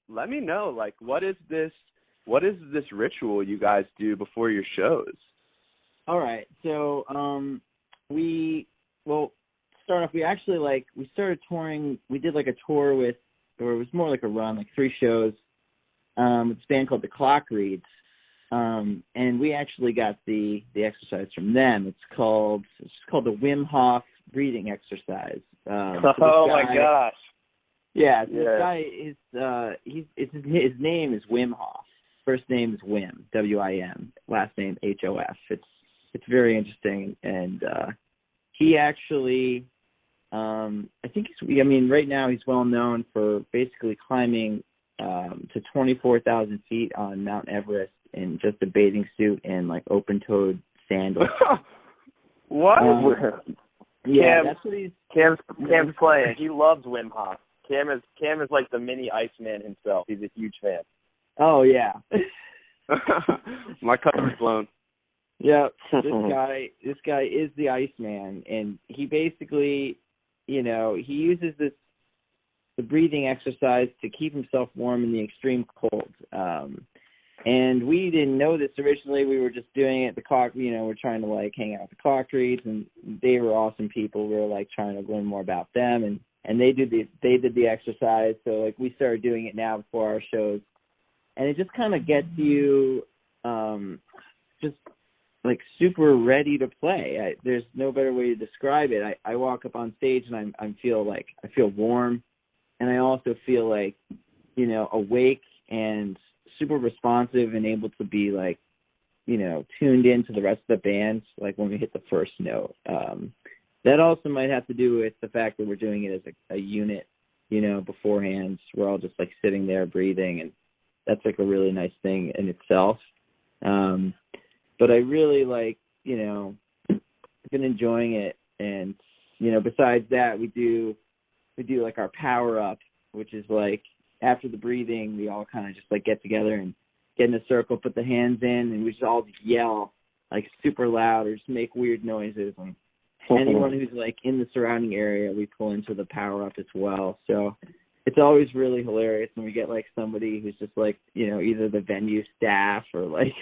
let me know, like, what is this ritual you guys do before your shows? All right. So start off, we started touring. We did like a tour or it was more like a run, like 3 shows. It's a band called the Clock Reads. And we actually got the exercise from them. It's called the Wim Hof breathing exercise. My gosh. Yeah, this guy is his name is Wim Hof. First name is Wim, W-I-M. Last name H-O-F. It's very interesting, and he actually, I think right now he's well known for basically climbing to 24,000 feet on Mount Everest in just a bathing suit and like open-toed sandals. What? Yeah, that's what Cam's playing. He loves Wim Hof. Cam is like the mini Iceman himself. He's a huge fan. Oh yeah. My cover's blown. Yeah, this guy is the Iceman, and he basically, he uses the breathing exercise to keep himself warm in the extreme cold. And we didn't know this originally. We were just doing it at the Clock. We're trying to like hang out with the Clock Reads, and they were awesome people. We were like trying to learn more about them, and they did the exercise. So like we started doing it now before our shows, and it just kind of gets you just like super ready to play. There's no better way to describe it. I walk up on stage and I feel warm, and I also feel like awake and super responsive and able to be like tuned into the rest of the band, like when we hit the first note. That also might have to do with the fact that we're doing it as a unit, beforehand. We're all just like sitting there breathing, and that's like a really nice thing in itself. But I really been enjoying it, and besides that, we do like our power up, which is like after the breathing, we all kind of just like get together and get in a circle, put the hands in, and we just all yell like super loud or just make weird noises. And anyone who's like in the surrounding area, we pull into the power up as well. So it's always really hilarious when we get like somebody who's just like, either the venue staff or like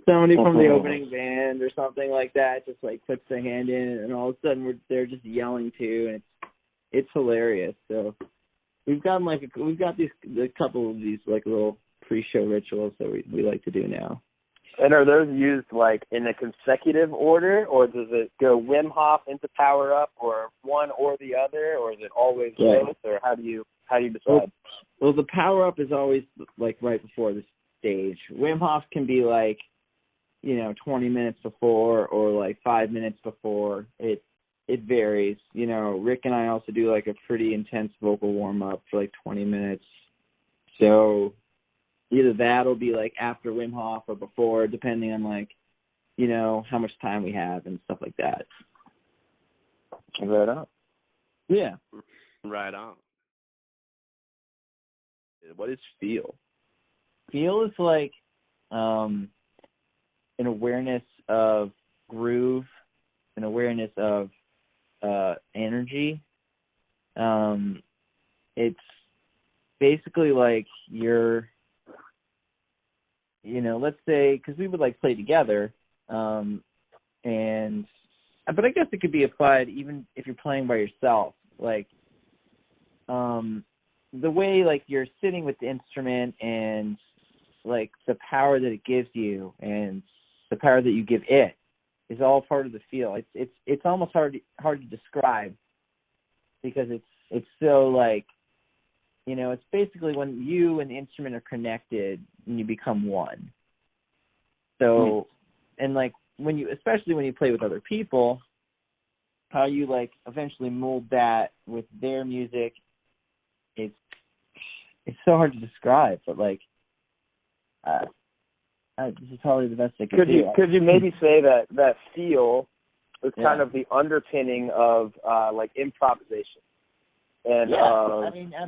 somebody from the opening band or something like that, just like puts their hand in, and all of a sudden they're just yelling too, and it's hilarious. So we've got a couple of these like little pre-show rituals that we like to do now. And are those used like in a consecutive order, or does it go Wim Hof into Power Up, or one or the other, or is it always both, or how do you decide? Well, the Power Up is always like right before the stage. Wim Hof can be like 20 minutes before or like 5 minutes before. It varies. Rick and I also do like a pretty intense vocal warm up for like 20 minutes. So either that'll be like after Wim Hof or before, depending on like, how much time we have and stuff like that. Right on. Yeah. Right on. What is feel? Feel is like an awareness of groove, an awareness of energy. It's basically like you're, let's say, because we would like play together, but I guess it could be applied even if you're playing by yourself. Like the way like you're sitting with the instrument and like the power that it gives you and the power that you give it is all part of the feel. It's almost hard to describe because it's so like, it's basically when you and the instrument are connected and you become one. So, and like especially when you play with other people, how you like eventually mold that with their music, it's so hard to describe, but like, this is probably the best I could do. Could you maybe say that feel is kind of the underpinning of like improvisation and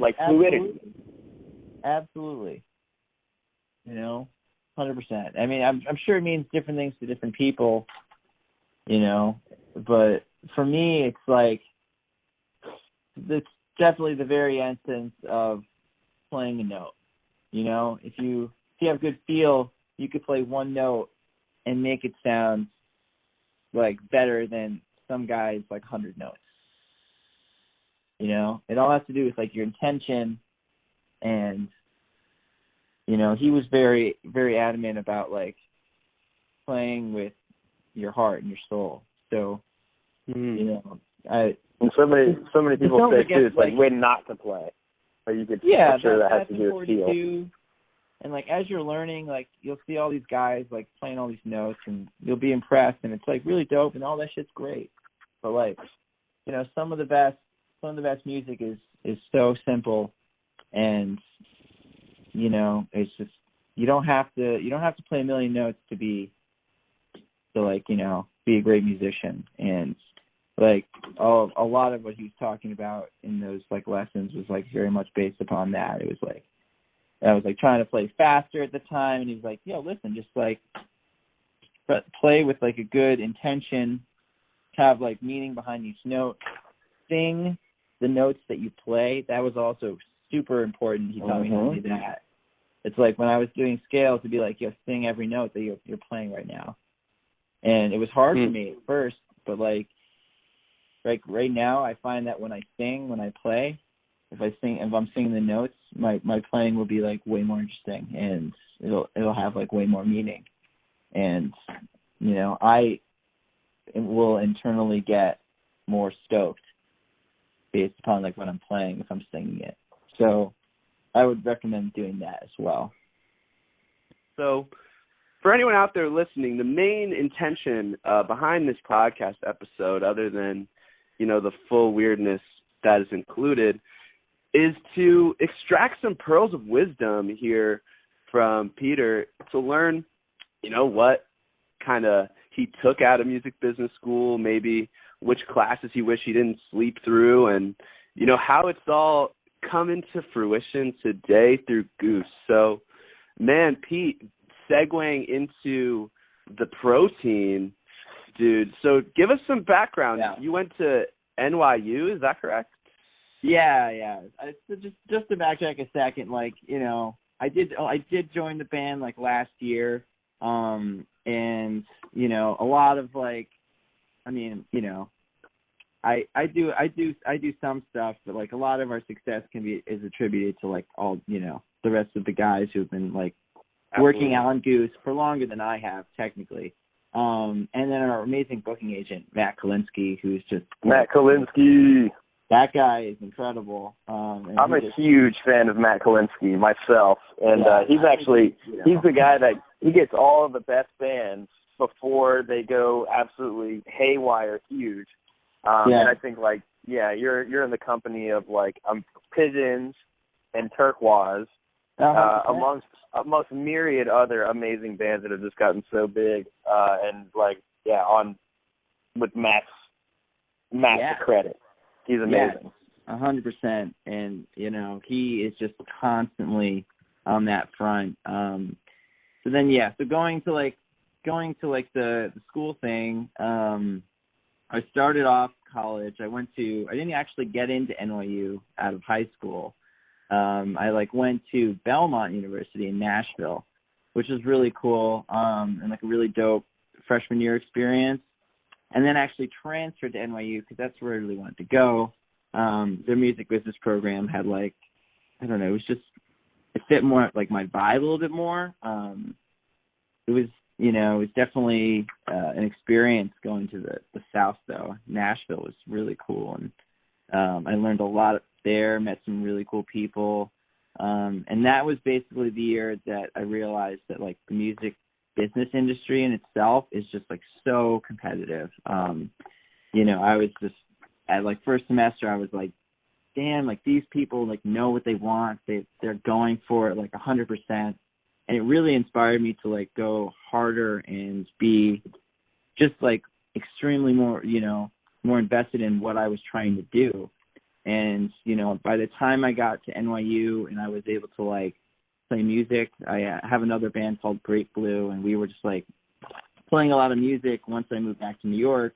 like fluidity? Absolutely. 100%. I mean, I'm sure it means different things to different people, but for me, it's like, it's definitely the very essence of playing a note. You know, if you have good feel, you could play one note and make it sound like better than some guys like 100 notes. You know, it all has to do with like your intention, and you know, he was very, very adamant about like playing with your heart and your soul. So, you know, and so many people say too, it's like when not to play. Or you could, I'm sure that has to do with feel. Too. And like as you're learning, like you'll see all these guys like playing all these notes, and you'll be impressed, and it's like really dope, and all that shit's great. But like, you know, some of the best music is so simple, and you know, it's just you don't have to play a million notes to like, you know, be a great musician. And like a lot of what he was talking about in those like lessons was like very much based upon that. It was like I was like trying to play faster at the time, and he was like, yo, listen, just like play with like a good intention, have like meaning behind each note, sing the notes that you play. That was also super important. He taught me how to do that. It's like when I was doing scale to be like, yo, sing every note that you're playing right now. And it was hard for me at first, but like right now I find that when I play, if I'm singing the notes, my playing will be like way more interesting, and it'll have like way more meaning. And you know, I will internally get more stoked based upon like what I'm playing if I'm singing it. So I would recommend doing that as well. So for anyone out there listening, the main intention behind this podcast episode, other than, you know, the full weirdness that is included, is to extract some pearls of wisdom here from Peter to learn, you know, what kind of he took out of music business school, maybe which classes he wished he didn't sleep through, and, you know, how it's all come into fruition today through Goose. So, man, Pete, segueing into the protein, dude, so give us some background. Yeah. You went to NYU, is that correct? Yeah. So just to backtrack a second, like, you know, I did join the band like last year, and you know, a lot of like, I mean, you know, I do some stuff, but like a lot of our success is attributed to like all, you know, the rest of the guys who've been like working on Goose for longer than I have technically. And then our amazing booking agent, Matt Kalinsky, who's just Matt Kalinsky. That guy is incredible. I'm a huge fan of Matt Kalinsky myself, and he's the guy that he gets all of the best bands before they go absolutely haywire huge. And I think like you're in the company of like Pigeons and Turquoise, amongst myriad other amazing bands that have just gotten so big, and like with Matt's credit. He's amazing. 100%. And, you know, he is just constantly on that front. So going to the school thing, I started off college. I didn't actually get into NYU out of high school. I went to Belmont University in Nashville, which was really cool, and like a really dope freshman year experience. And then actually transferred to NYU because that's where I really wanted to go. Their music business program had it fit more like my vibe a little bit more. It was definitely an experience going to the South though. Nashville was really cool, and I learned a lot there, met some really cool people. And that was basically the year that I realized that like the music business industry in itself is just like so competitive. I was just at like first semester, I was like, damn, like these people like know what they want. They're going for it like 100%. And it really inspired me to like go harder and be just like extremely more invested in what I was trying to do. And, by the time I got to NYU and I was able to like play music, I have another band called Great Blue, and we were just like playing a lot of music once I moved back to New York,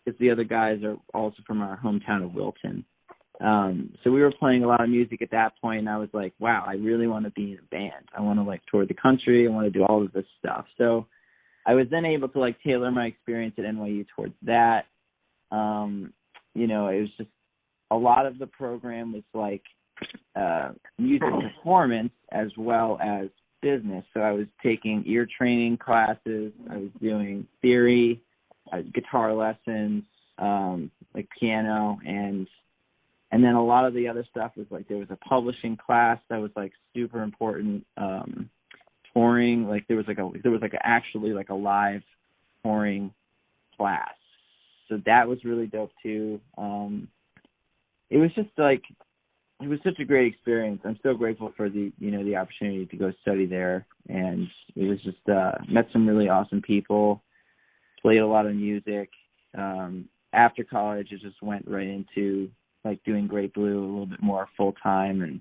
because the other guys are also from our hometown of Wilton. So we were playing a lot of music at that point, and I was like, wow, I really want to be in a band. I want to like tour the country. I want to do all of this stuff. So I was then able to like tailor my experience at NYU towards that. You know, it was just a lot of the program was like music performance as well as business. So I was taking ear training classes. I was doing theory, guitar lessons, like piano, and then a lot of the other stuff was like there was a publishing class that was like super important. Touring, like there was actually a live touring class. So that was really dope too. It was just like, it was such a great experience. I'm so grateful for the opportunity to go study there. And it was just, met some really awesome people, played a lot of music. After college, it just went right into like doing Great Blue a little bit more full time. And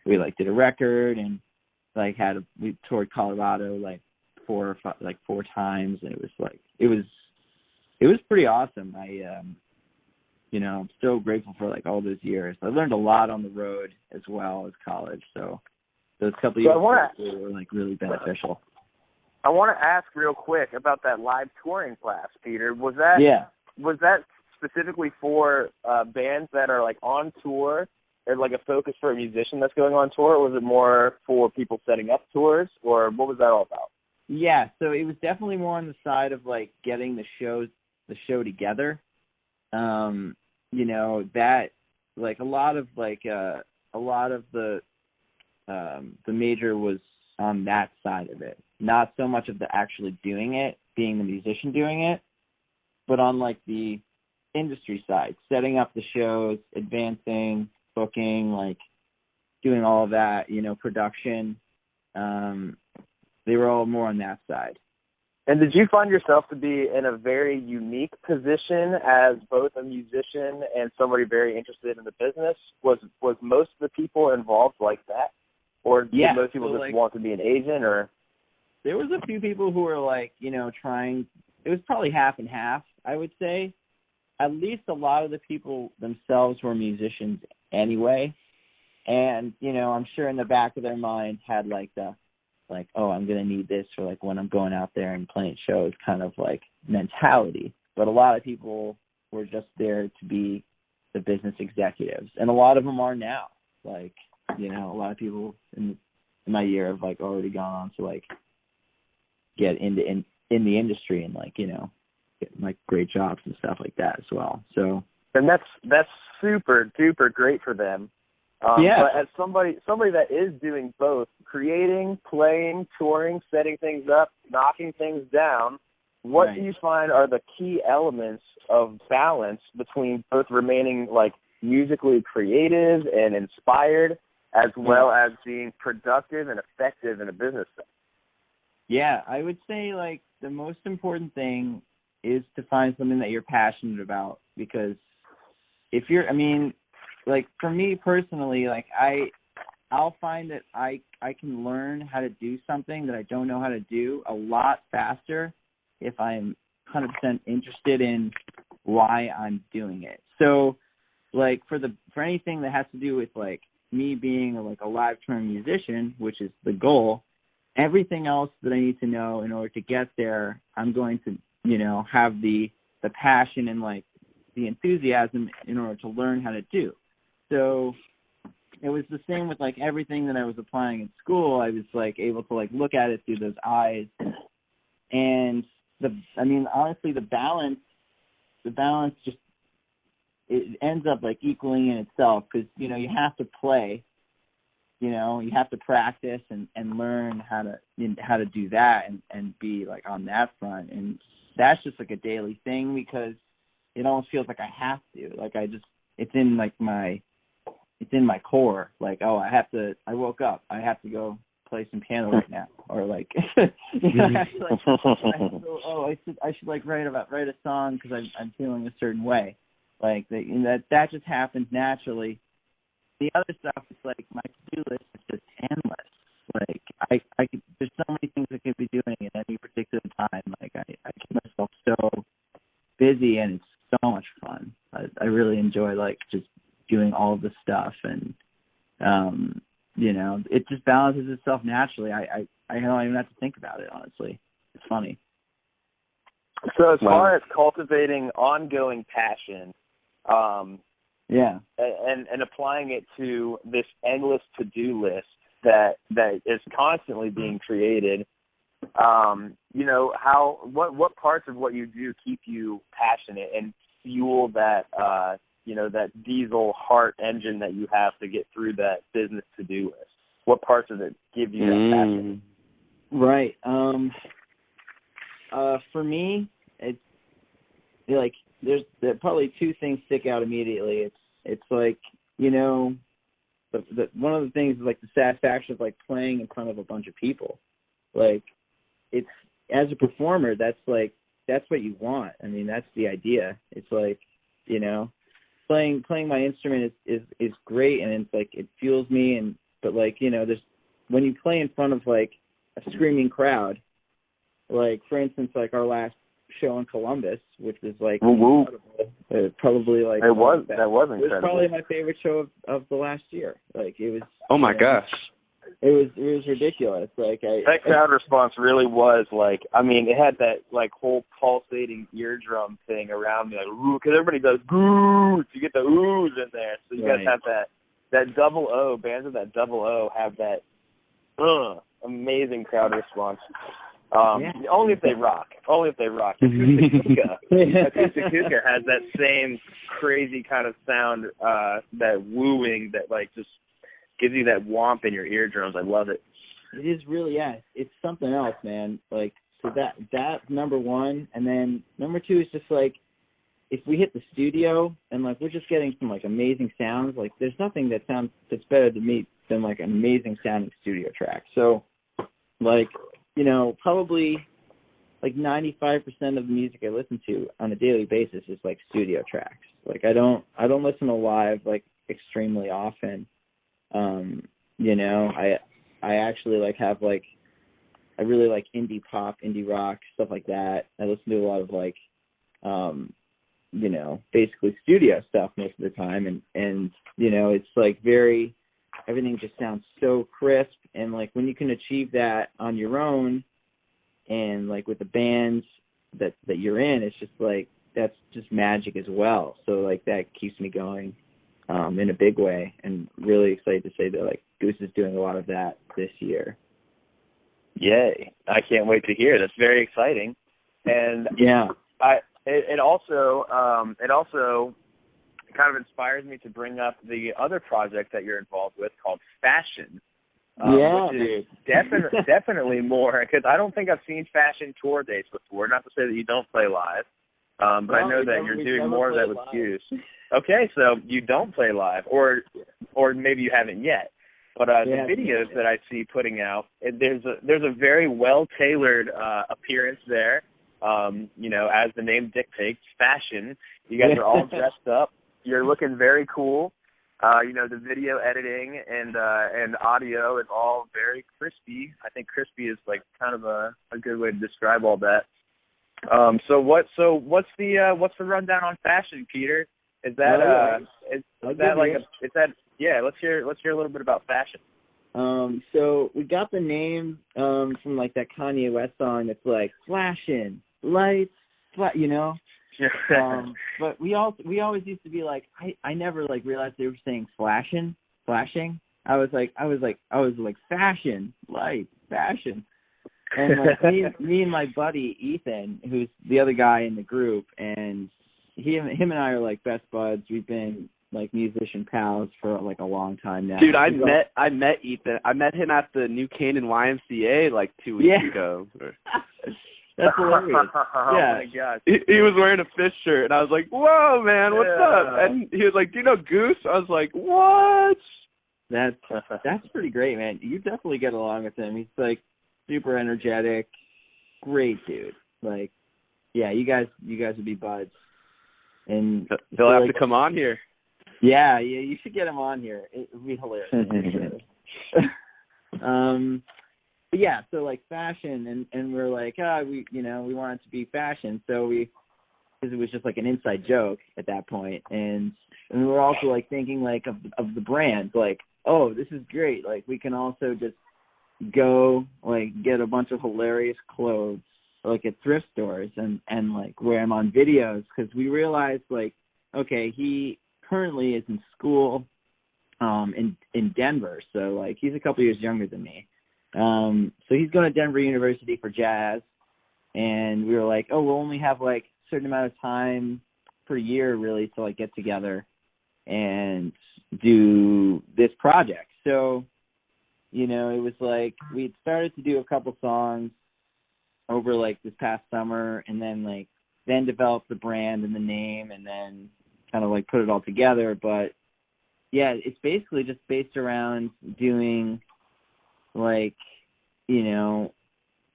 we like did a record and like we toured Colorado like 4 times. And it was pretty awesome. I'm so grateful for like all those years. I learned a lot on the road as well as college. So those couple of years were like really beneficial. I want to ask real quick about that live touring class, Peter. Was that specifically for bands that are like on tour, or like a focus for a musician that's going on tour, or was it more for people setting up tours, or what was that all about? Yeah, so it was definitely more on the side of like getting the show together. That like a lot of the major was on that side of it, not so much of the actually doing it, being the musician doing it, but on like the industry side, setting up the shows, advancing, booking, like doing all of that, production. They were all more on that side. And did you find yourself to be in a very unique position as both a musician and somebody very interested in the business? Was most of the people involved like that? Or did most people just want to be an agent? Or there was a few people who were like, trying. It was probably half and half, I would say. At least a lot of the people themselves were musicians anyway. And, I'm sure in the back of their mind had like I'm going to need this for like when I'm going out there and playing shows kind of like mentality. But a lot of people were just there to be the business executives. And a lot of them are now. Like, a lot of people in my year have like already gone on to like get in the industry and like, get like great jobs and stuff like that as well. So, and that's super duper great for them. But as somebody that is doing both, creating, playing, touring, setting things up, knocking things down, what do you find are the key elements of balance between both remaining like musically creative and inspired, as well as being productive and effective in a business sense? Yeah, I would say like the most important thing is to find something that you're passionate about, because if you're, like for me personally, like I'll find that I can learn how to do something that I don't know how to do a lot faster if I'm 100% interested in why I'm doing it. So like for anything that has to do with like me being a live touring musician, which is the goal, everything else that I need to know in order to get there, I'm going to, have the passion and like the enthusiasm in order to learn how to do. So it was the same with like everything that I was applying in school. I was like able to like look at it through those eyes, and honestly, the balance just, it ends up like equaling in itself, because you have to play, you have to practice and learn how to do that and be like on that front, and that's just like a daily thing, because it almost feels like I have to, like it's in my core, like, I woke up, I have to go play some piano right now, or like, I should like write a song because I'm feeling a certain way, like that just happens naturally. The other stuff is like my to-do list is just endless. Like I could, there's so many things I could be doing at any particular time. Like I keep myself so busy, and it's so much fun. I really enjoy like just doing all of the balances itself naturally. I don't even have to think about it, honestly. It's funny. So as far as cultivating ongoing passion, and applying it to this endless to-do list that is constantly being created, what parts of what you do keep you passionate and fuel that that diesel heart engine that you have to get through that business to-do list? What parts of it give you that passion? Right. For me, it's like there's probably two things stick out immediately. It's like, one of the things is like the satisfaction of like playing in front of a bunch of people. Like, it's, as a performer, that's what you want. I mean, that's the idea. It's like, playing my instrument is great, and it's like it fuels me. But like, there's, when you play in front of like a screaming crowd, like for instance, like our last show in Columbus, which was like probably like that was incredible. It was probably my favorite show of the last year. Like, it was. Oh my gosh. It was ridiculous. Like, that crowd response really was like, I mean, it had that like whole pulsating eardrum thing around me, like, because everybody does goose. You get the oohs in there, so you guys have that double O. Bands with that double O have that amazing crowd response. Only if they rock. Acoustic Kuka has that same crazy kind of sound, that wooing that like just gives you that womp in your eardrums. I love it. It is really, it's something else, man. Like, so that number one, and then number two is just like, if we hit the studio and like we're just getting some like amazing sounds, like there's nothing that's better to me than like an amazing sounding studio track. So like, probably like 95% of the music I listen to on a daily basis is like studio tracks. Like, I don't listen to live like extremely often. I actually like have like, I really like indie pop, indie rock, stuff like that. I listen to a lot of like, basically studio stuff most of the time. And it's like everything just sounds so crisp. And like when you can achieve that on your own and like with the bands that you're in, it's just like, that's just magic as well. So like that keeps me going in a big way, and really excited to say that like Goose is doing a lot of that this year. Yay. I can't wait to hear. That's very exciting. And it also kind of inspires me to bring up the other project that you're involved with called Fashion. Which is definitely more, because I don't think I've seen Fashion tour dates before. Not to say that you don't play live, but I know that you're doing more of that with Goose. Okay, so you don't play live, or maybe you haven't yet. But the videos that I see putting out, there's a very well tailored appearance there. As the name dictates, Fashion. You guys are all dressed up. You're looking very cool. The video editing and audio is all very crispy. I think crispy is like kind of a good way to describe all that. So what's the rundown on Fashion, Peter? Is that let's hear a little bit about Fashion. So we got the name from like that Kanye West song that's like flashing lights, but we always used to be like, I never like realized they were saying flashing. I was like fashion, light, fashion. And like me and my buddy Ethan, who's the other guy in the group, and him and I are like best buds. We've been like musician pals for like a long time now. Dude, I met Ethan. I met him at the New Canaan YMCA like 2 weeks ago. That's hilarious. Oh my gosh. He was wearing a Fish shirt, and I was like, "Whoa, man, what's up?" And he was like, "Do you know Goose?" I was like, "What?" That's pretty great, man. You definitely get along with him. He's like super energetic, great dude. Like, yeah, you guys would be buds. And he'll have to come on here. Yeah, you should get him on here. It would be hilarious. But yeah, so like Fashion, and we're like, we want it to be Fashion, so because it was just like an inside joke at that point, and we were also like thinking like of the brand, like, oh, this is great, like we can also just go like get a bunch of hilarious clothes like at thrift stores and like wear them on videos, because we realized like, okay, he currently is in school in Denver, so like he's a couple years younger than me. So he's going to Denver University for jazz, and we were like, oh, we'll only have like a certain amount of time per year really to like get together and do this project. So, you know, it was like we'd started to do a couple songs over like this past summer, and then developed the brand and the name, and then kind of like put it all together. But yeah, it's basically just based around doing like, you know,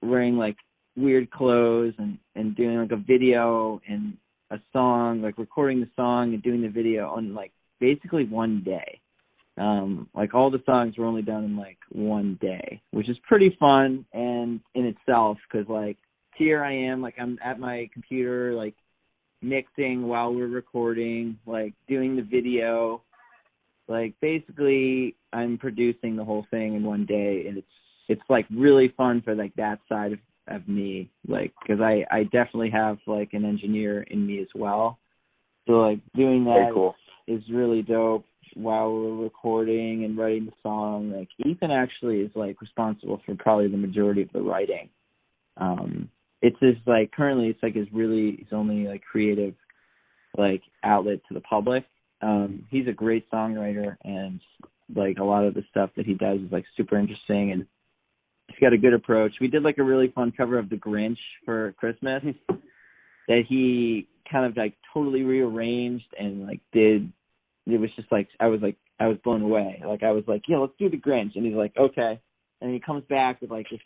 wearing like weird clothes and doing like a video and a song, like recording the song and doing the video on like basically one day. Like all the songs were only done in like one day, which is pretty fun and in itself, because like here I am, like I'm at my computer, like mixing while we're recording, like doing the video, like basically I'm producing the whole thing in one day, and it's like really fun for like that side of me, like because I definitely have like an engineer in me as well, so like doing that Very cool. is really dope while we're recording and writing the song. Like Ethan actually is like responsible for probably the majority of the writing. It's just like currently it's like his only like creative like outlet to the public. He's a great songwriter, and like a lot of the stuff that he does is like super interesting, and he's got a good approach. We did like a really fun cover of The Grinch for Christmas that he kind of like totally rearranged and like did. It was just like I was blown away. Like I was like, yeah, let's do The Grinch, and he's like, okay, and he comes back with like this,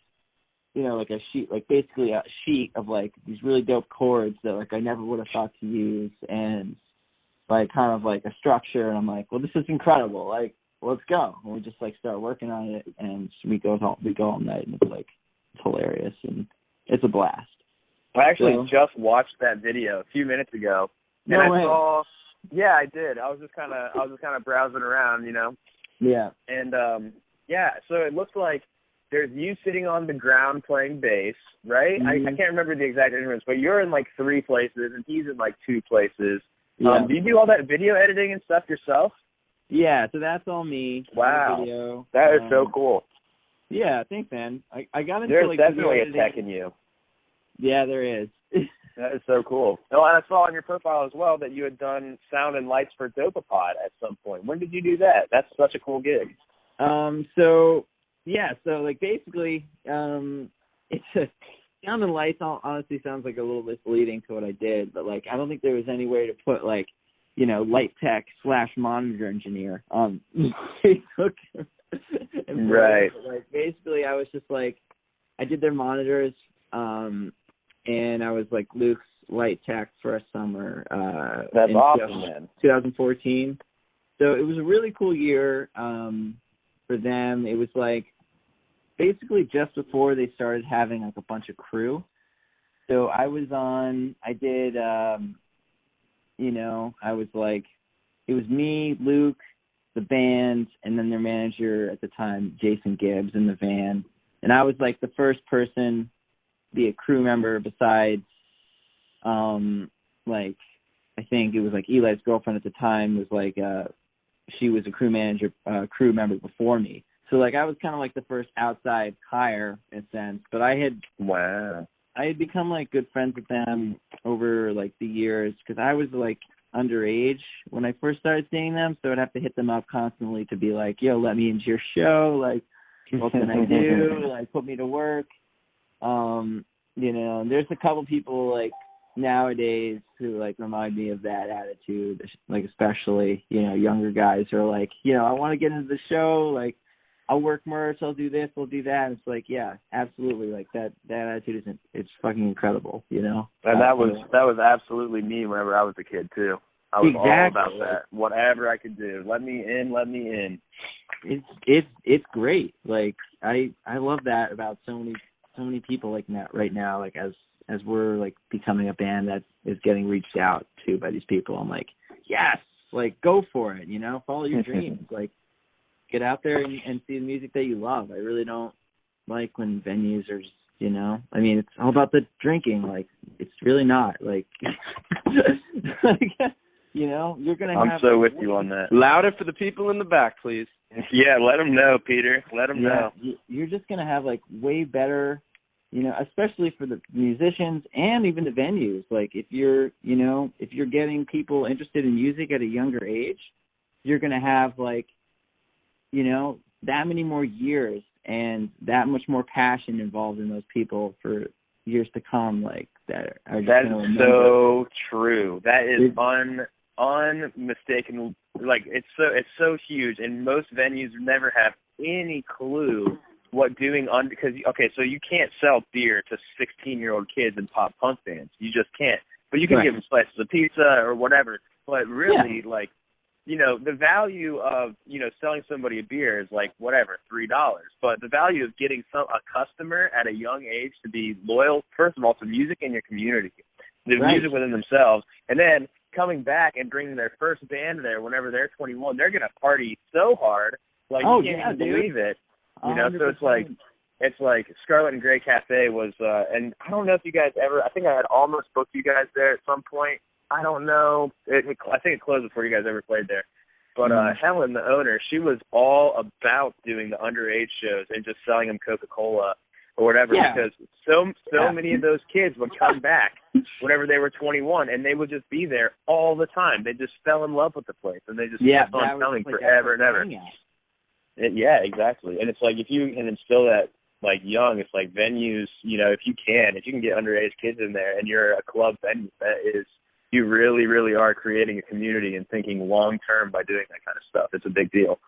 you know, like a sheet, like basically a sheet of like these really dope chords that like I never would have thought to use, and like kind of like a structure, and I'm like, well, this is incredible. Like, let's go. And we just like start working on it, and we go all night, and it's hilarious, and it's a blast. I actually just watched that video a few minutes ago, and no I way. saw. Yeah, I did. I was just kind of browsing around, you know. Yeah. And so it looks like there's you sitting on the ground playing bass, right? Mm-hmm. I can't remember the exact instruments, but you're in like 3 places, and he's in like 2 places. Yeah. Do you do all that video editing and stuff yourself? Yeah, so that's all me. Wow, video. that is so cool. Yeah, thanks, man. I got into There's like definitely video a tech in you. Yeah, there is. That is so cool. Oh, and I saw on your profile as well that you had done sound and lights for Dopapod at some point. When did you do that? That's such a cool gig. So like basically, it's a sound and lights honestly sounds like a little misleading to what I did, but like I don't think there was any way to put like, you know, light tech / monitor engineer on Facebook. Right. Like basically I was just like, I did their monitors, and I was like Luke's light tech for a summer. That's awesome, man. 2014. So it was a really cool year for them. It was like basically just before they started having like a bunch of crew. So I did, I was like, it was me, Luke, the band, and then their manager at the time, Jason Gibbs, in the van. And I was like the first person to be a crew member besides, like, I think it was like Eli's girlfriend at the time was like, she was a crew member before me. So like I was kind of like the first outside hire in a sense, but I had become like good friends with them over like the years, because I was like underage when I first started seeing them, so I'd have to hit them up constantly to be like, yo, let me into your show, like what can I do, like put me to work. And there's a couple people like nowadays who like remind me of that attitude, like especially younger guys who are like, I want to get into the show, like I'll work merch, I'll do this, we'll do that. And it's like, yeah, absolutely, like that attitude it's fucking incredible, And that was absolutely me whenever I was a kid too. I was all about that. Whatever I could do, let me in. It's great. Like I love that about so many people like that right now. Like as we're like becoming a band that is getting reached out to by these people, I'm like, yes, like go for it. Follow your dreams. Like get out there and see the music that you love. I really don't like when venues are just, I mean, it's all about the drinking. Like, it's really not. Like, you're going to have... I'm so with you on that. Louder for the people in the back, please. Yeah, let them know, Peter. Let them know. You're just going to have, like, way better, especially for the musicians and even the venues. Like, if you're getting people interested in music at a younger age, you're going to have, like, that many more years and that much more passion involved in those people for years to come. Like, that are just that is so true. That is unmistakable. Like, it's so huge, and most venues never have any clue what doing because so you can't sell beer to 16-year-old kids in pop punk bands. You just can't. But you can give them slices of pizza or whatever. But really, like, the value of, selling somebody a beer is like, whatever, $3. But the value of getting a customer at a young age to be loyal, first of all, to music in your community, the music within themselves, and then coming back and bringing their first band there whenever they're 21, they're going to party so hard, like, you can't even believe it. So it's like Scarlet and Grey Cafe was, and I don't know if you guys ever, I think I had almost booked you guys there at some point. I don't know. I think it closed before you guys ever played there. But Helen, the owner, she was all about doing the underage shows and just selling them Coca-Cola or whatever, because so many of those kids would come back whenever they were 21, and they would just be there all the time. They just fell in love with the place, and they just kept on coming forever and ever. Yeah, exactly. And it's like, if you can instill that, like, young, it's like venues, if you can get underage kids in there and you're a club venue, you really, really are creating a community and thinking long term by doing that kind of stuff. It's a big deal.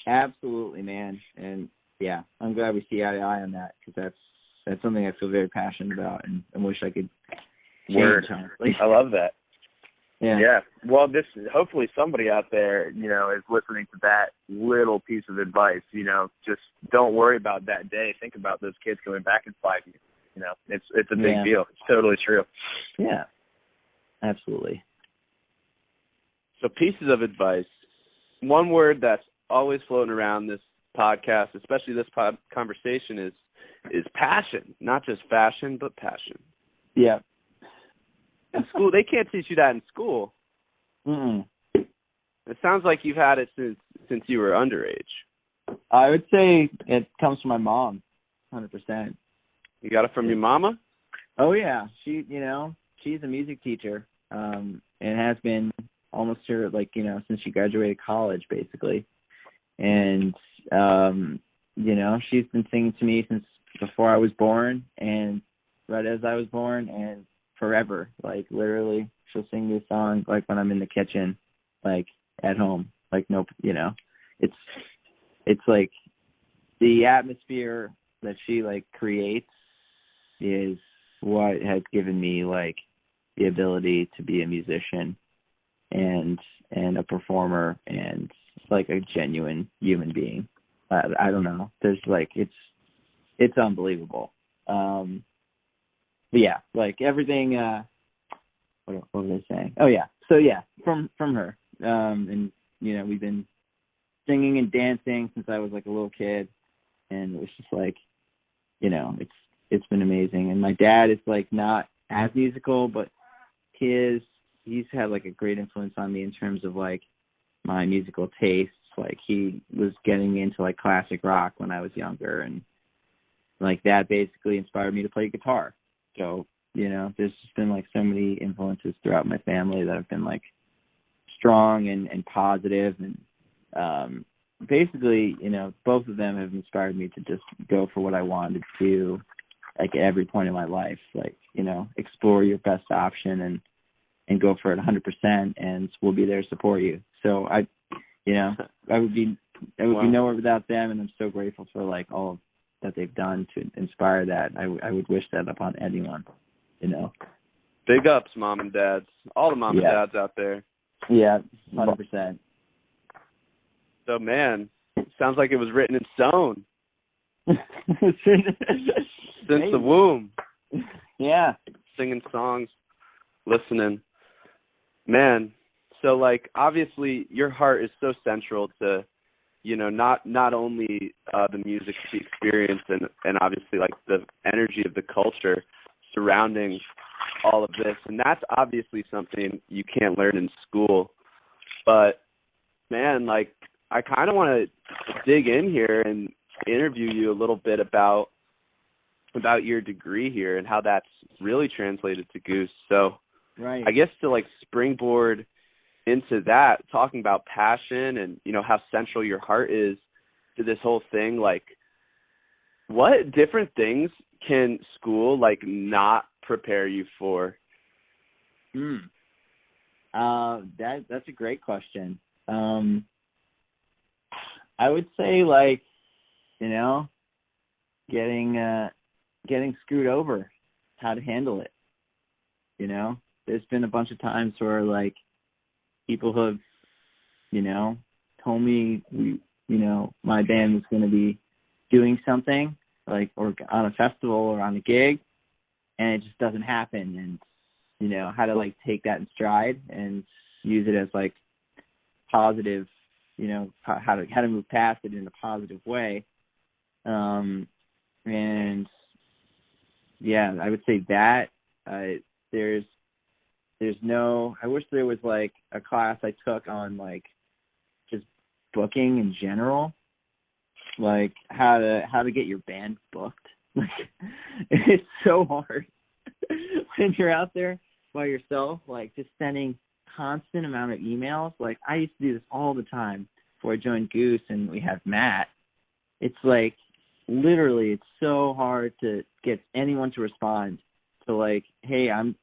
Absolutely, man. And yeah, I'm glad we see eye to eye on that, because that's something I feel very passionate about and wish I could change. I love that. Yeah. Well, hopefully somebody out there, is listening to that little piece of advice. Just don't worry about that day. Think about those kids coming back in 5 years. It's a big deal. It's totally true. Yeah. Absolutely. So, pieces of advice. One word that's always floating around this podcast, especially this conversation, is passion. Not just fashion, but passion. Yeah. In school, they can't teach you that in school. Mm-mm. It sounds like you've had it since you were underage. I would say it comes from my mom, 100%. You got it from your mama? Oh yeah, she's a music teacher, and has been almost since she graduated college, basically. And she's been singing to me since before I was born, and right as I was born, and forever. Like, literally, she'll sing me a song, like, when I'm in the kitchen, like, at home. Like, nope, it's like the atmosphere that she, like, creates is what has given me, like, the ability to be a musician and a performer and, like, a genuine human being. I don't know. There's, like, it's unbelievable. But yeah, like, everything, what was I saying? Oh yeah. So yeah, from her. And we've been singing and dancing since I was, like, a little kid, and it was just like, it's been amazing. And my dad is, like, not as musical, but he's had, like, a great influence on me in terms of, like, my musical tastes. Like, he was getting me into, like, classic rock when I was younger, and, like, that basically inspired me to play guitar. So, there's just been, like, so many influences throughout my family that have been, like, strong and positive, and basically, both of them have inspired me to just go for what I wanted to do, like, at every point in my life. Like, explore your best option and go for it 100%, and we'll be there to support you. So I would be nowhere without them, and I'm so grateful for, like, all that they've done to inspire that. I would wish that upon anyone, Big ups, mom and dads. All the mom and dads out there. Yeah, 100%. So, man, sounds like it was written in stone. Since the womb. Yeah. Singing songs, listening. Man, so, like, obviously your heart is so central to not only the music, the experience, and obviously like the energy of the culture surrounding all of this. And that's obviously something you can't learn in school. But man, like, I kind of want to dig in here and interview you a little bit about your degree here and how that's really translated to Goose. So right. I guess to like springboard into that, talking about passion and, how central your heart is to this whole thing, like, what different things can school like not prepare you for? That's a great question. I would say, like, getting screwed over, how to handle it. There's been a bunch of times where, like, people have, told me, my band was going to be doing something, like, or on a festival or on a gig, and it just doesn't happen. And, how to, like, take that in stride and use it as, like, positive, how to move past it in a positive way. And yeah, I would say that there's no, I wish there was like a class I took on like just booking in general, like how to get your band booked. Like, it's so hard when you're out there by yourself, like just sending constant amount of emails. Like, I used to do this all the time before I joined Goose, and we have Matt. It's like, literally, it's so hard to get anyone to respond to, like, hey, I'm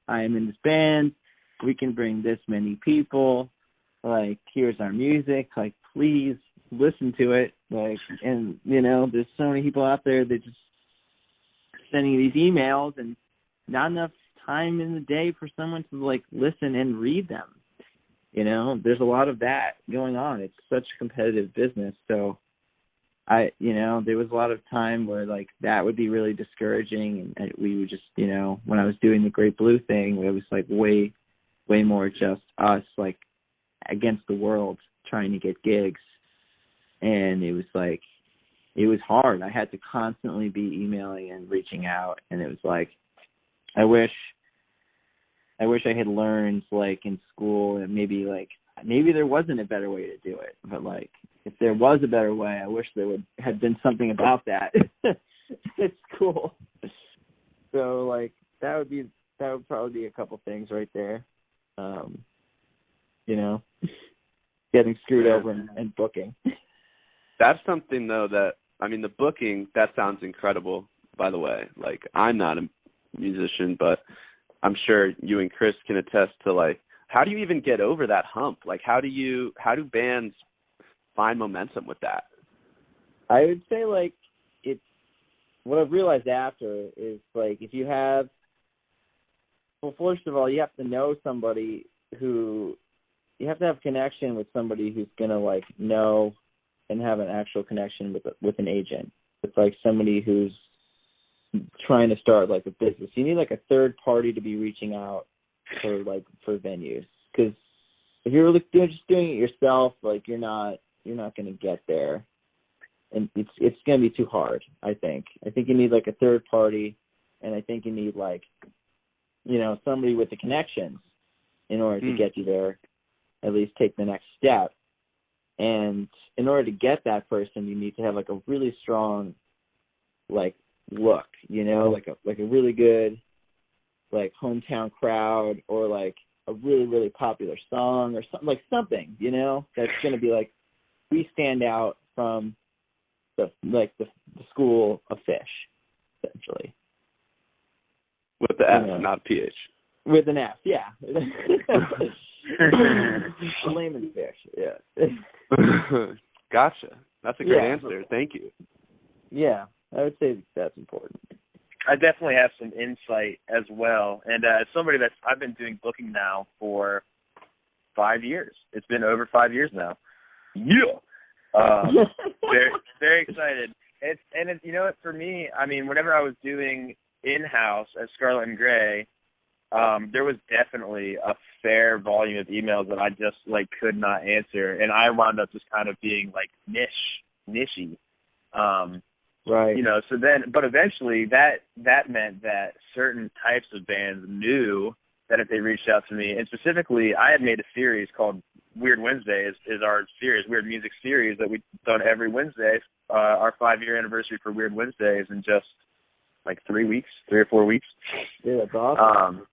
in this band, we can bring this many people, like, here's our music, like, please listen to it. Like, and there's so many people out there that just sending these emails and not enough time in the day for someone to, like, listen and read them. There's a lot of that going on. It's such a competitive business. So there was a lot of time where, like, that would be really discouraging, and we would just, when I was doing the Great Blue thing, it was like way more just us, like, against the world trying to get gigs. And it was like, it was hard. I had to constantly be emailing and reaching out, and it was like, I wish I had learned, like, in school, and maybe there wasn't a better way to do it. But, like, if there was a better way, I wish there had been something about that at school. So, like, that would probably be a couple things right there. Getting screwed over and booking. That's something, though, that, I mean, the booking, that sounds incredible, by the way. Like, I'm not a musician, but I'm sure you and Chris can attest to, like, how do you even get over that hump? Like, how do bands find momentum with that? I would say, like, it's what I've realized after is, like, if you have, well, first of all, you have to know somebody you have to have connection with somebody who's going to, like, know and have an actual connection with an agent. It's like somebody who's trying to start, like, a business. You need, like, a third party to be reaching out for venues, because if you're just doing it yourself, like, you're not going to get there, and it's going to be too hard. I think you need, like, a third party, and I think you need, like, somebody with the connections in order to get you there, at least take the next step. And in order to get that person, you need to have, like, a really strong, like, look, like a really good, like, hometown crowd, or like a really, really popular song, or something, that's going to be like, we stand out from the school of fish, essentially. With the F, not PH. With an F, yeah. Layman's fish, yeah. Gotcha. That's a great answer. Thank you. Yeah, I would say that's important. I definitely have some insight as well. And as somebody I've been doing booking now for 5 years. It's been over 5 years now. Yeah. Very, very excited. It's for me, I mean, whenever I was doing in-house at Scarlet and Gray, there was definitely a fair volume of emails that I just like could not answer, and I wound up just kind of being like niche-y. Right. You know, so then, but eventually that meant that certain types of bands knew that if they reached out to me, and specifically I had made a series called Weird Wednesday is our series, Weird Music series that we've done every Wednesday, our 5-year anniversary for Weird Wednesdays in just like 3 or 4 weeks. Yeah, that's awesome.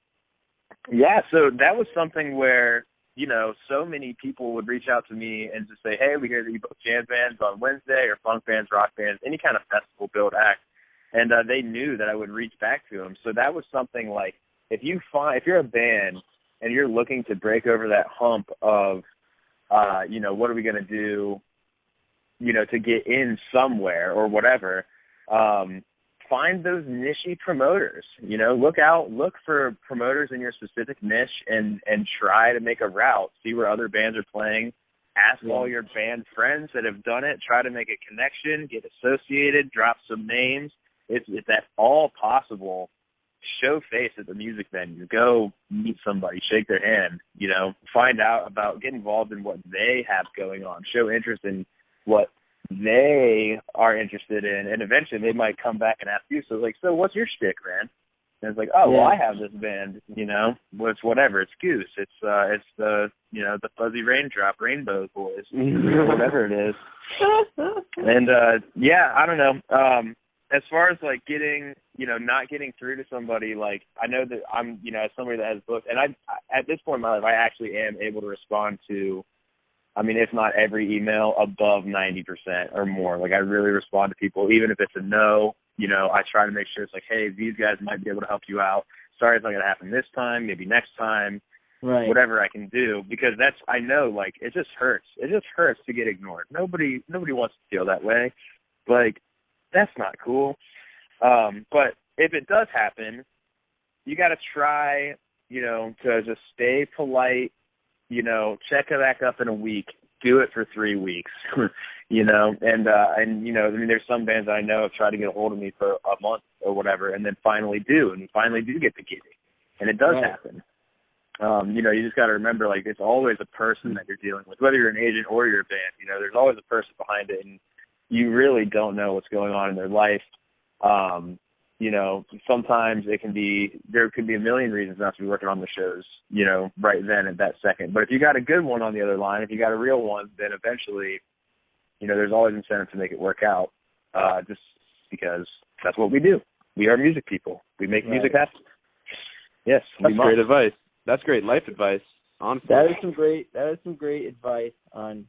Yeah, so that was something where, you know, so many people would reach out to me and just say, hey, we hear that you book jazz bands on Wednesday or funk bands, rock bands, any kind of festival build act. And they knew that I would reach back to them. So that was something like, if you're a band and you're looking to break over that hump of, you know, what are we going to do, you know, to get in somewhere or whatever, find those niche promoters, you know, look for promoters in your specific niche and try to make a route, see where other bands are playing, ask all your band friends that have done it, try to make a connection, get associated, drop some names. If that's all possible, show face at the music venue, go meet somebody, shake their hand, you know, find out about, get involved in what they have going on, show interest in what they are interested in, and eventually they might come back and ask you, so what's your shtick, man? And it's like, well, I have this band, you know, it's whatever, it's Goose, it's the, you know, the Fuzzy Rainbow Boys, whatever it is. And I don't know. As far as like getting, you know, not getting through to somebody, like I know that I'm, you know, as somebody that has books, and I at this point in my life, I actually am able to respond to, I mean, if not every email, above 90% or more. Like I really respond to people, even if it's a no. You know, I try to make sure it's like, hey, these guys might be able to help you out. Sorry it's not going to happen this time, maybe next time, right? Whatever I can do, because that's, I know, like, it just hurts. It just hurts to get ignored. Nobody wants to feel that way. Like, that's not cool. But if it does happen, you got to try, you know, to just stay polite, you know, check it back up in a week, do it for 3 weeks, you know, and, you know, I mean, there's some bands that I know have tried to get a hold of me for a month or whatever, and then finally do get the gig. And it does happen. You know, you just got to remember, like, it's always a person that you're dealing with, whether you're an agent or you're a band, you know, there's always a person behind it, and you really don't know what's going on in their life. You know, sometimes there could be a million reasons not to be working on the shows, you know, right then at that second. But if you got a good one on the other line, if you got a real one, then eventually, you know, there's always incentive to make it work out, just because that's what we do. We are music people. We make music happen. Yes. That's great advice. That's great life advice, honestly. That is some great advice on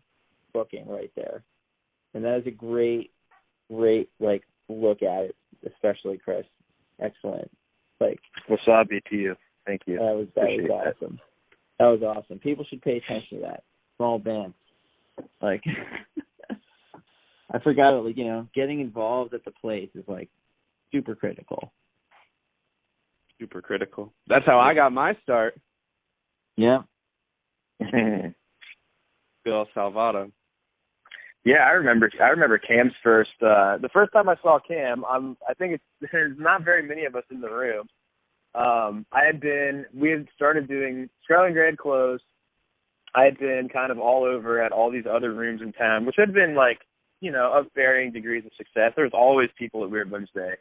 booking right there. And that is a great, like, look at it, especially Chris. Excellent. Like, wasabi to you. Thank you. That was awesome. That was awesome. People should pay attention to that. Small bands. Like, I forgot it. Like, you know, getting involved at the place is like super critical. Super critical. That's how I got my start. Yeah. Bill Salvato. Yeah, I remember Cam's first. The first time I saw Cam, I think there's not very many of us in the room. We had started doing Australian Grade closed. I had been kind of all over at all these other rooms in town, which had been like, you know, of varying degrees of success. There was always people at Weird Wednesday.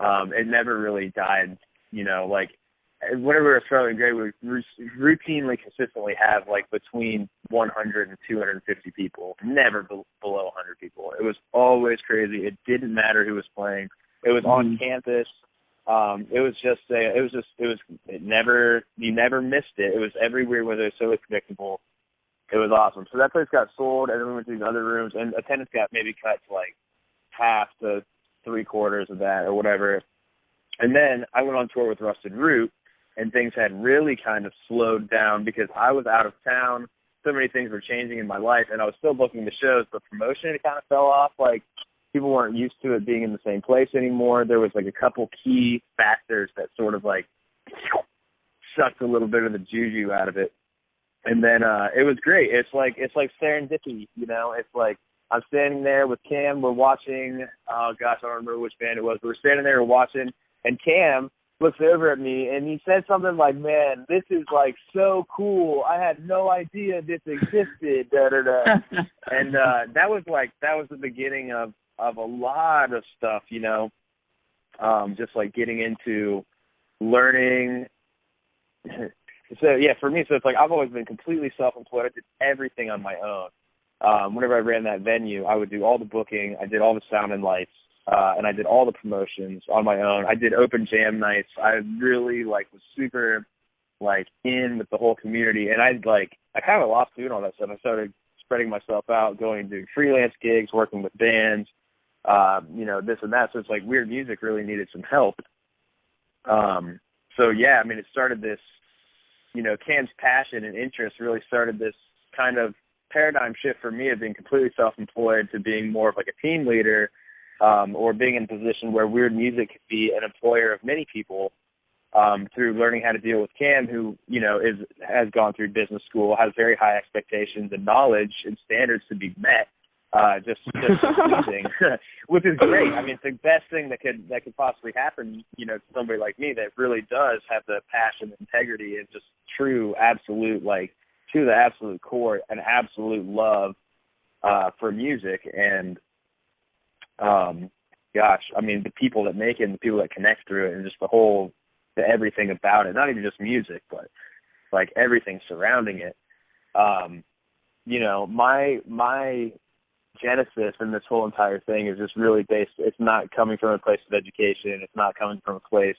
It never really died, you know, like whenever we were Australian Grade, we routinely, consistently have like between 100 and 250 people, never below 100 people. It was always crazy. It didn't matter who was playing. It was on campus. You never missed it. It was everywhere, whether it was so predictable. It was awesome. So that place got sold, and then we went to these other rooms, and attendance got maybe cut to like half to 3/4 of that or whatever. And then I went on tour with Rusted Root, and things had really kind of slowed down because I was out of town. So many things were changing in my life, and I was still booking the shows, but promotion, it kind of fell off. Like, people weren't used to it being in the same place anymore. There was like a couple key factors that sort of like sucked a little bit of the juju out of it. And then it was great. It's like serendipity, you know. It's like I'm standing there with Cam. We're watching. Oh gosh, I don't remember which band it was. But we're standing there, we're watching, and Cam, looks over at me, and he said something like, "Man, this is like so cool. I had no idea this existed." Da da da. And that was the beginning of a lot of stuff, you know. Just like getting into learning. So yeah, for me, so it's like I've always been completely self-employed. I did everything on my own. Whenever I ran that venue, I would do all the booking. I did all the sound and lights. And I did all the promotions on my own. I did open jam nights. I really was super in with the whole community, and I kind of lost doing all that stuff. I started spreading myself out, going to freelance gigs, working with bands, this and that. So it's like Weird Music really needed some help. So yeah, I mean, it started this, Cam's passion and interest really started this kind of paradigm shift for me of being completely self-employed to being more of like a team leader. Or being in a position where Weird Music could be an employer of many people through learning how to deal with Cam, who, has gone through business school, has very high expectations and knowledge and standards to be met, just amazing, which is great. I mean, it's the best thing that could possibly happen, to somebody like me that really does have the passion, integrity, and just true, absolute, to the absolute core, an absolute love for music. And I mean, the people that make it and the people that connect through it and just the everything about it, not even just music, but everything surrounding it. My genesis in this whole entire thing is just really based, it's not coming from a place of education. It's not coming from a place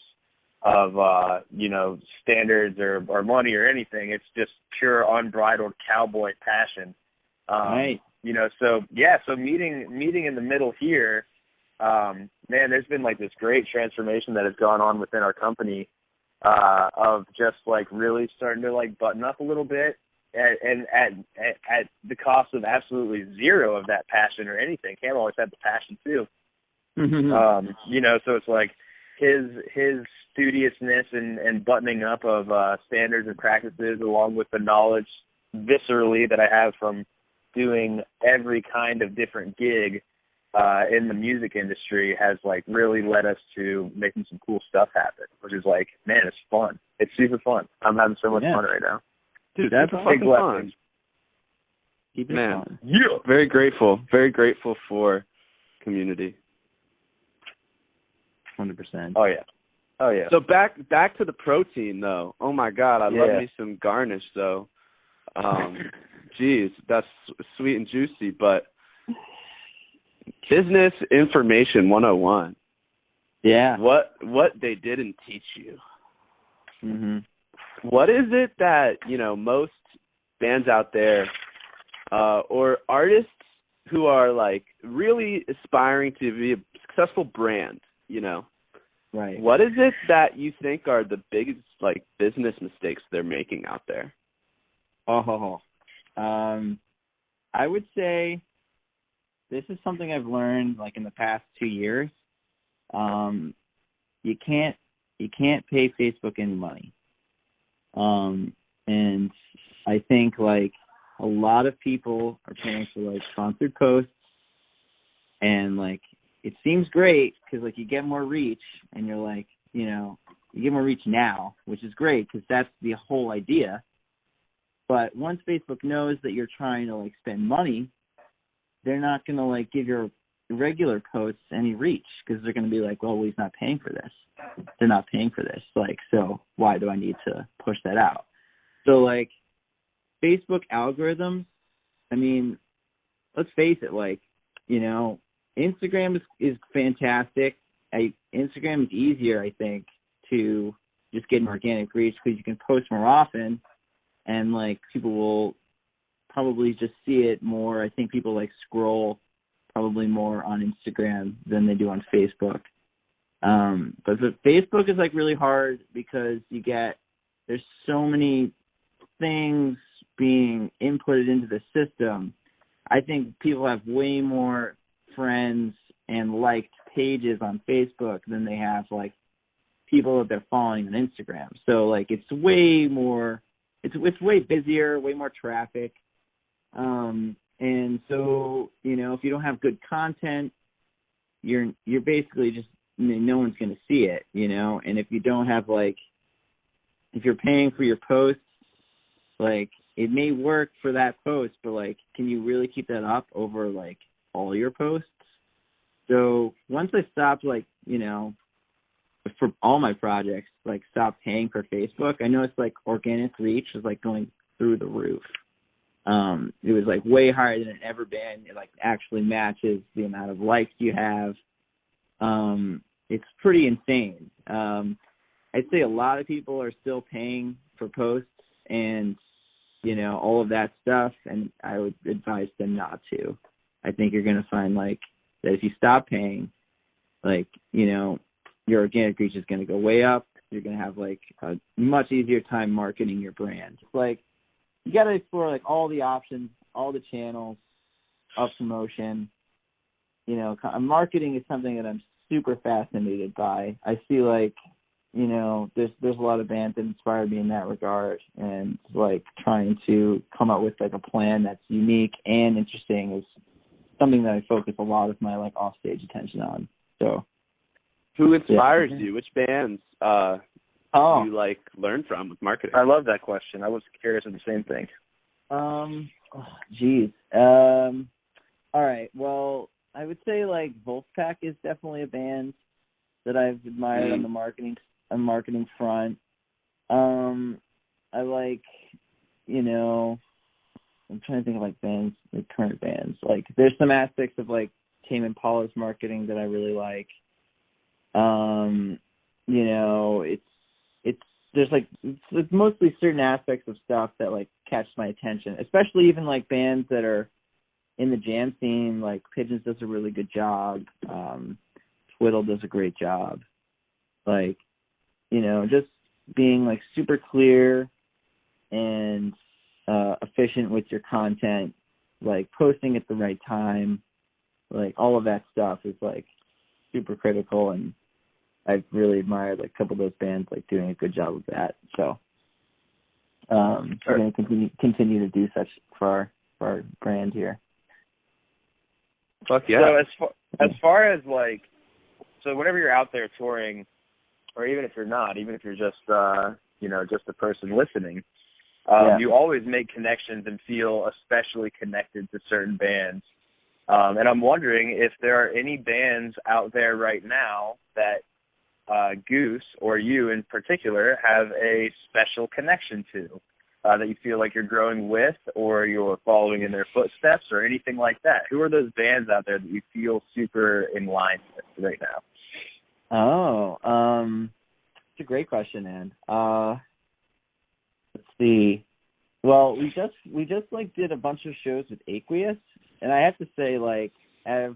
of, standards or money or anything. It's just pure unbridled cowboy passion. Right. So meeting in the middle here, man, there's been this great transformation that has gone on within our company, of just really starting to button up a little bit, and at the cost of absolutely zero of that passion or anything. Cam always had the passion too. Mm-hmm. So it's his studiousness and buttoning up of standards and practices, along with the knowledge viscerally that I have from doing every kind of different gig in the music industry, has really led us to making some cool stuff happen, which is man, it's fun. It's super fun. I'm having so much fun right now. Dude, that's fucking fun. Keep it fun. Yeah. Very grateful for community. 100%. Oh yeah. So back to the protein though. Oh my God, I love me some garnish though. Geez, that's sweet and juicy, but business information 101. Yeah. What they didn't teach you. Mm-hmm. What is it that, most bands out there, or artists who are really aspiring to be a successful brand, Right. What is it that you think are the biggest business mistakes they're making out there? I would say this is something I've learned in the past 2 years. You can't pay Facebook any money. And I think a lot of people are paying for sponsored posts, and it seems great because you get more reach, and you're you get more reach now, which is great because that's the whole idea. But once Facebook knows that you're trying to spend money, they're not going to give your regular posts any reach, because they're going to be well, he's not paying for this. They're not paying for this. So why do I need to push that out? So Facebook algorithms, I mean, let's face it, Instagram is fantastic. Instagram is easier, I think, to just get an organic reach because you can post more often, and people will probably just see it more. I think people scroll probably more on Instagram than they do on Facebook. But Facebook is really hard because there's so many things being inputted into the system. I think people have way more friends and liked pages on Facebook than they have people that they're following on Instagram. So it's way more, it's way busier, way more traffic. And so, if you don't have good content, you're basically just no one's going to see it, you know? And if you don't have, like, if you're paying for your posts, like, it may work for that post, but, like, can you really keep that up over, like, all your posts? So once I stopped, like, you know, for all my projects, like, stopped paying for Facebook, I noticed, like, organic reach was, like, going through the roof. It was, like, way higher than it ever been. It, like, actually matches the amount of likes you have. It's pretty insane. I'd say a lot of people are still paying for posts and, you know, all of that stuff, and I would advise them not to. I think you're going to find, like, that if you stop paying, like, you know, your organic reach is going to go way up. You're going to have, like, a much easier time marketing your brand. It's like, you got to explore, like, all the options, all the channels of promotion. You know, marketing is something that I'm super fascinated by. I see, like, you know, there's a lot of bands that inspire me in that regard, and, like, trying to come up with, like, a plan that's unique and interesting is something that I focus a lot of my, like, offstage attention on. So, who inspires you? Which bands do you, like, learn from with marketing? I love that question. I was curious of the same thing. All right. Well, I would say, like, Wolfpack is definitely a band that I've admired on the marketing front. I like, you know, I'm trying to think of, like, bands, like, current bands. Like, there's some aspects of, like, Tame Impala's marketing that I really like. You know, it's mostly certain aspects of stuff that, like, catch my attention, especially even, like, bands that are in the jam scene. Like, Pigeons does a really good job. Twiddle does a great job. Like, you know, just being, like, super clear and efficient with your content, like, posting at the right time, like, all of that stuff is, like, super critical, and I've really admired, like, a couple of those bands, like, doing a good job of that. So I'm going to continue to do such for our brand here. Fuck yeah. So as far as, like, so whenever you're out there touring, or even if you're not, even if you're just, you know, just a person listening, you always make connections and feel especially connected to certain bands. And I'm wondering if there are any bands out there right now that Goose, or you in particular, have a special connection to, that you feel like you're growing with, or you're following in their footsteps, or anything like that. Who are those bands out there that you feel super in line with right now? It's a great question, man. Let's see. Well, we just like did a bunch of shows with Aqueous, and I have to say, like, out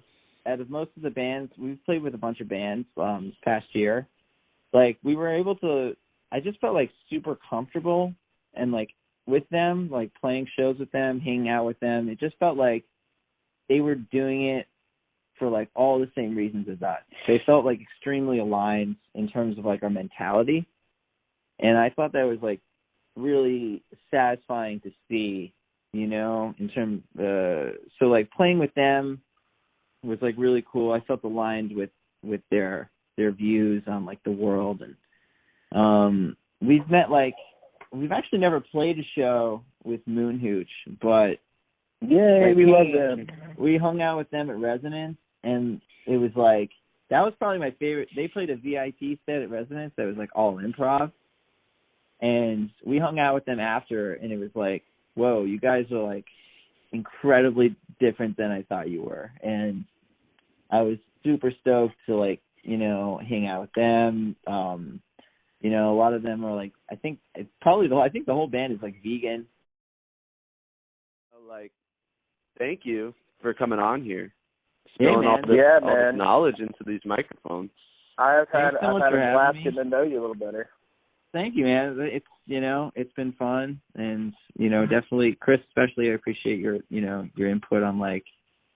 of most of the bands, we've played with a bunch of bands this past year. Like, we were able to, I just felt, like, super comfortable and, like, with them, like, playing shows with them, hanging out with them. It just felt like they were doing it for, like, all the same reasons as us. They felt, like, extremely aligned in terms of, like, our mentality. And I thought that was, like, really satisfying to see, you know, in terms so, like, playing with them was, like, really cool. I felt aligned with their views on, like, the world. And we've met, like, we've actually never played a show with Moon Hooch, but yay, we love them. We hung out with them at Resonance, and it was, like, that was probably my favorite. They played a VIP set at Resonance that was, like, all improv, and we hung out with them after, and it was like, whoa, you guys are, like, incredibly different than I thought you were. And I was super stoked to, like, you know, hang out with them. You know, a lot of them are, like, I think the whole band is, like, vegan. Like, thank you for coming on here. Yeah, Spilling all man. this knowledge into these microphones. I've had a blast me. getting to know you a little better. Thank you, man. It's, you know, it's been fun, and, you know, definitely, Chris, especially, I appreciate your, you know, your input on, like,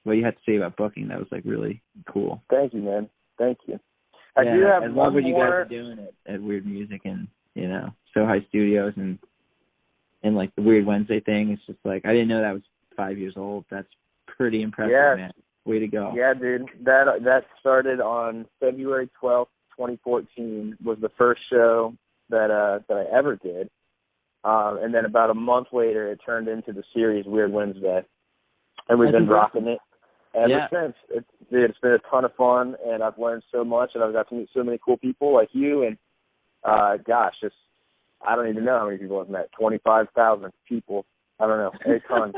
what you had to say about booking. That was, like, really cool. Thank you, man. Thank you. I do have and one love what you more. guys are doing at Weird Music and, you know, So High Studios and like the Weird Wednesday thing. It's just like, I didn't know that was 5 years old. That's pretty impressive, man. Way to go. Yeah, dude. That started on February 12th, 2014 was the first show that I ever did. And then about a month later, it turned into the series Weird Wednesday. And we've been rocking it ever since. It's been a ton of fun, and I've learned so much, and I've got to meet so many cool people like you. And, I don't even know how many people I've met. 25,000 people. I don't know. A ton.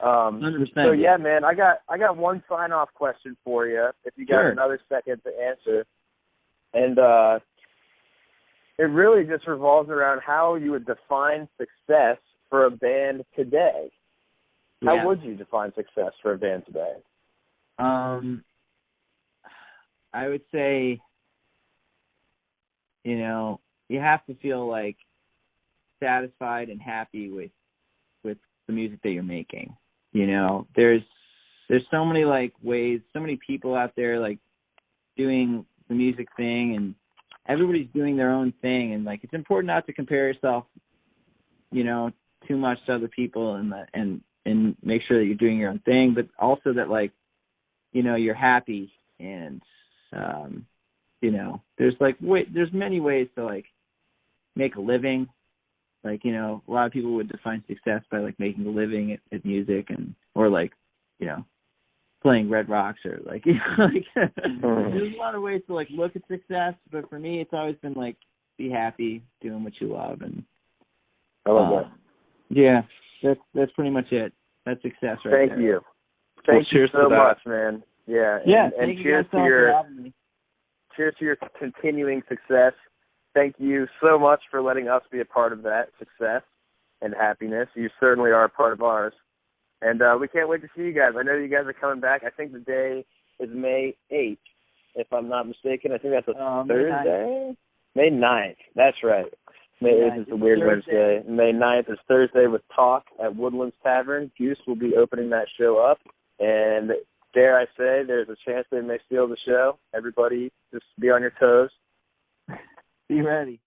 100%. So, yeah, man, I got one sign-off question for you, if you got another second to answer. And it really just revolves around how you would define success for a band today. How would you define success for a band today? I would say, you have to feel like satisfied and happy with the music that you're making. There's so many ways, so many people out there doing the music thing, and everybody's doing their own thing, and it's important not to compare yourself, too much to other people, and make sure that you're doing your own thing, but also that you're happy, and there's many ways to make a living. A lot of people would define success by making a living at music, or playing Red Rocks, or there's a lot of ways to look at success, but for me it's always been be happy doing what you love. And I love that. Yeah, that's pretty much it. That's success right there. Thank you. Thank you so much, man. Yeah. And cheers to your continuing success. Thank you so much for letting us be a part of that success and happiness. You certainly are a part of ours. And we can't wait to see you guys. I know you guys are coming back. I think the day is May 8th, if I'm not mistaken. I think that's a Thursday? May 9th. That's right. May 8th is the Weird Wednesday. May 9th is Thursday with Talk at Woodlands Tavern. Goose will be opening that show up. And dare I say, there's a chance they may steal the show. Everybody, just be on your toes. Be ready.